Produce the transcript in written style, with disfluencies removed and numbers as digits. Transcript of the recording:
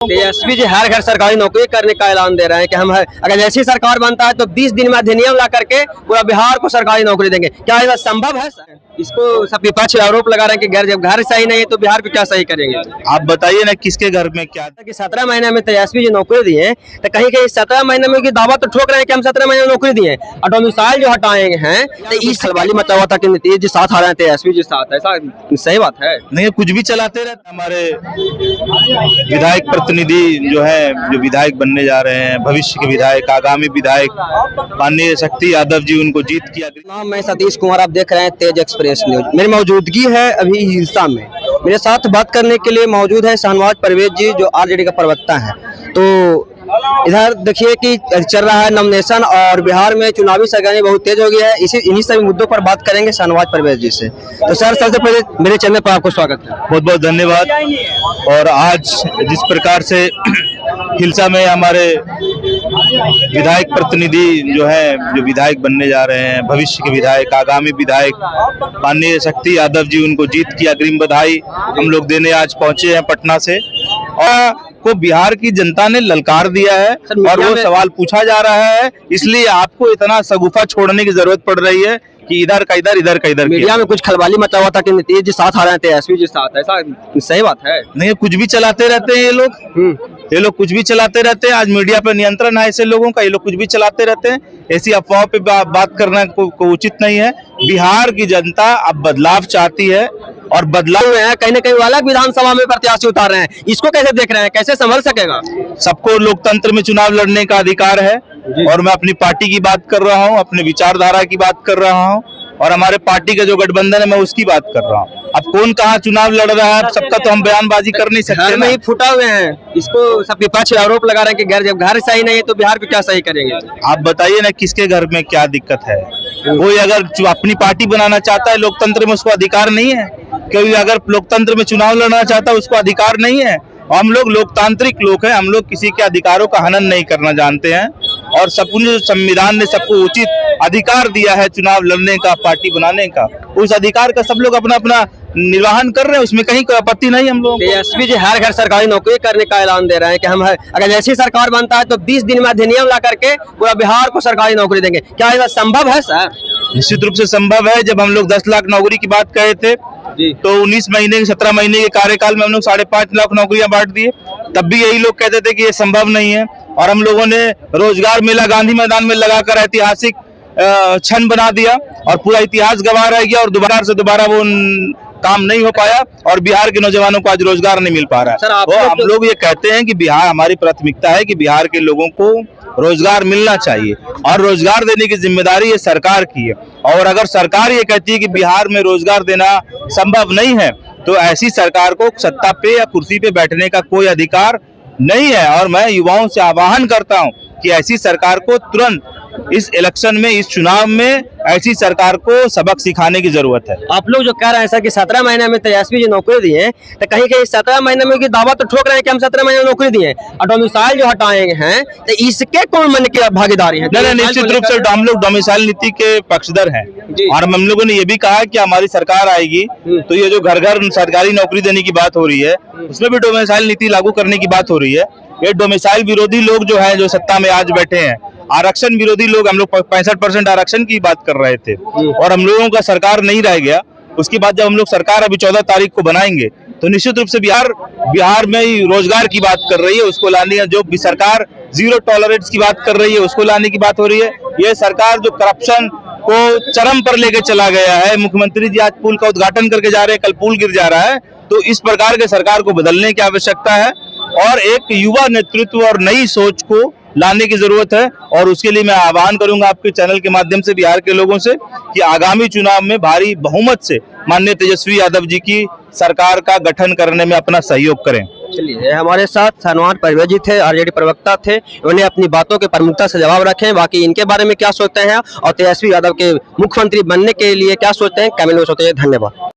तेजस्वी जी हर घर सरकारी नौकरी करने का ऐलान दे रहे हैं कि हम अगर ऐसी सरकार बनता है तो 20 दिन में अधिनियम ला करके पूरा बिहार को सरकारी नौकरी देंगे। क्या ऐसा संभव है सर? इसको सब विपक्ष आरोप लगा रहे हैं कि जब घर सही नहीं है तो बिहार को क्या सही करेंगे? आप बताइए ना किसके घर में क्या कि 17 महीने में तेजस्वी जी नौकरी दिए तो कहीं कहीं 17 महीने में की दावा तो ठोक रहे हैं कि हम 17 महीने में नौकरी दिए और डोमिसाइल जो हटाए हैं तो इस खलबाली मचा हुआ था कि नीतीश जी साथ आ रहे हैं तेजस्वी जी साथ। ऐसा सही बात है? नहीं, कुछ भी चलाते रहते। हमारे विधायक प्रतिनिधि जो है, जो विधायक बनने जा रहे हैं, भविष्य के विधायक, आगामी विधायक माननीय शक्ति यादव जी, उनको जीत किया। नाम मैं सतीश कुमार, आप देख रहे हैं तेज एक्सप्रेस न्यूज। मेरी मौजूदगी है अभी हिलसा में। मेरे साथ बात करने के लिए मौजूद है शाहनवाज परवेज जी जो आरजेडी का प्रवक्ता है। तो इधर देखिए कि चल रहा है नॉमिनेशन और बिहार में चुनावी सरगर्मी बहुत तेज हो गई है। इन्हीं सभी मुद्दों पर बात करेंगे शाहनवाज परवेज जी से। तो सर, सबसे पहले मेरे चैनल पर आपको स्वागत है। बहुत बहुत धन्यवाद। और आज जिस प्रकार से हिलसा में हमारे विधायक प्रतिनिधि जो है, जो विधायक बनने जा रहे हैं, भविष्य के विधायक, आगामी विधायक माननीय शक्ति यादव जी, उनको जीत की अग्रिम बधाई हम लोग देने आज पहुंचे हैं पटना से। और को बिहार की जनता ने ललकार दिया है और वो सवाल पूछा जा रहा है, इसलिए आपको इतना सगुफा छोड़ने की जरूरत पड़ रही है कि इधर का इधर, इधर का इधर। मीडिया में कुछ खलबाली मचा हुआ था कि नीतीश जी साथ आ रहे हैं तेजस्वी जी साथ। ऐसा सही बात है? नहीं, कुछ भी चलाते रहते हैं ये लोग कुछ भी चलाते रहते हैं। आज मीडिया पर नियंत्रण है ऐसे लोगों का, ये लोग कुछ भी चलाते रहते हैं। ऐसी अफवाह पे बात करना को उचित नहीं है। बिहार की जनता अब बदलाव चाहती है और बदलाव में कहीं न कहीं अलग विधानसभा में प्रत्याशी उतार रहे हैं। इसको कैसे देख रहे हैं, कैसे संभल सकेगा? सबको लोकतंत्र में चुनाव लड़ने का अधिकार है और मैं अपनी पार्टी की बात कर रहा हूं, अपने विचारधारा की बात कर रहा हूं और हमारे पार्टी का जो गठबंधन है मैं उसकी बात कर रहा हूं। अब कौन कहां चुनाव लड़ रहा है सबका तो हम बयानबाजी कर नहीं सकते। घर में ही फुटा हुए हैं। इसको सब विपक्ष आरोप लगा रहे हैं कि जब घर सही नहीं है तो बिहार को क्या सही करेंगे? आप बताइए ना किसके घर में क्या दिक्कत है? कोई अगर अपनी पार्टी बनाना चाहता है लोकतंत्र में, उसको अधिकार नहीं है? कोई अगर लोकतंत्र में चुनाव लड़ना चाहता है उसको अधिकार नहीं है? हम लोग लोकतांत्रिक लोग हैं, हम लोग किसी के अधिकारों का हनन नहीं करना जानते हैं और संविधान ने सबको उचित अधिकार दिया है चुनाव लड़ने का, पार्टी बनाने का। उस अधिकार का सब लोग अपना अपना निर्वाहन कर रहे हैं, उसमें कहीं कोई आपत्ति नहीं हम लोग। तेजस्वी जी हर घर सरकारी नौकरी करने का ऐलान दे रहे हैं कि हम अगर ऐसी सरकार बनता है तो 20 दिन में अधिनियम ला करके पूरा बिहार को सरकारी नौकरी देंगे। क्या ऐसा संभव है सर? निश्चित रूप से संभव है। जब हम लोग 10 लाख नौकरी की बात कहे थे तो 19 महीने 17 महीने के कार्यकाल में हम लोग 5.5 लाख नौकरियां बांट दिए। तब भी यही लोग कहते थे कि ये संभव नहीं है और हम लोगों ने रोजगार मेला गांधी मैदान में लगाकर ऐतिहासिक क्षण बना दिया और पूरा इतिहास गवाह रह गया और दोबारा वो काम नहीं हो पाया और बिहार के नौजवानों को आज रोजगार नहीं मिल पा रहा है। तो हम लोग ये कहते हैं कि बिहार, हमारी प्राथमिकता है कि बिहार के लोगों को रोजगार मिलना चाहिए और रोजगार देने की जिम्मेदारी ये सरकार की है। और अगर सरकार ये कहती है कि बिहार में रोजगार देना संभव नहीं है तो ऐसी सरकार को सत्ता पे या कुर्सी पे बैठने का कोई अधिकार नहीं है। और मैं युवाओं से आह्वान करता हूं कि ऐसी सरकार को तुरंत इस इलेक्शन में, इस चुनाव में ऐसी सरकार को सबक सिखाने की जरूरत है। आप लोग जो कह रहे हैं सर कि 17 महीने में तेजस्वी जी नौकरी दिए तो कहीं कहीं 17 महीने में की दावा तो ठोक रहे हैं कि हम 17 महीने में नौकरी दिए और डोमिसाइल जो हटाए हैं तो इसके कौन मन की भागीदारी है? नहीं, निश्चित रूप से हम लोग डोमिसाइल नीति के पक्षधर हैं और हम लोगों ने ये भी कहा कि हमारी सरकार आएगी तो ये जो घर घर सरकारी नौकरी देने की बात हो रही है उसमें भी डोमिसाइल नीति लागू करने की बात हो रही है। ये डोमिसाइल विरोधी लोग जो है, जो सत्ता में आज बैठे हैं, आरक्षण विरोधी लोग, हम लोग 65% आरक्षण की बात कर रहे थे और हम लोगों का सरकार नहीं रह गया। उसके बाद जब हम लोग सरकार अभी 14 तारीख को बनाएंगे तो निश्चित रूप से बिहार में ही रोजगार की बात कर रही है, उसको लाने है। जो भी सरकार जीरो टॉलरेंस की बात कर रही है उसको लाने की बात हो रही है। ये सरकार जो करप्शन को चरम पर लेके चला गया है, मुख्यमंत्री जी आज पुल का उद्घाटन करके जा रहे हैं, कल पुल गिर जा रहा है, तो इस प्रकार के सरकार को बदलने की आवश्यकता है और एक युवा नेतृत्व और नई सोच को लाने की जरूरत है। और उसके लिए मैं आह्वान करूंगा आपके चैनल के माध्यम से बिहार के लोगों से कि आगामी चुनाव में भारी बहुमत से माननीय तेजस्वी यादव जी की सरकार का गठन करने में अपना सहयोग करें। चलिए, हमारे साथ शाहनवाज परवेज जी थे, आरजेडी प्रवक्ता थे। उन्होंने अपनी बातों के प्रमुखता से जवाब रखे। बाकी इनके बारे में क्या सोचते हैं और तेजस्वी यादव के मुख्यमंत्री बनने के लिए क्या सोचते हैं, कमेंट में सोचते हैं। धन्यवाद।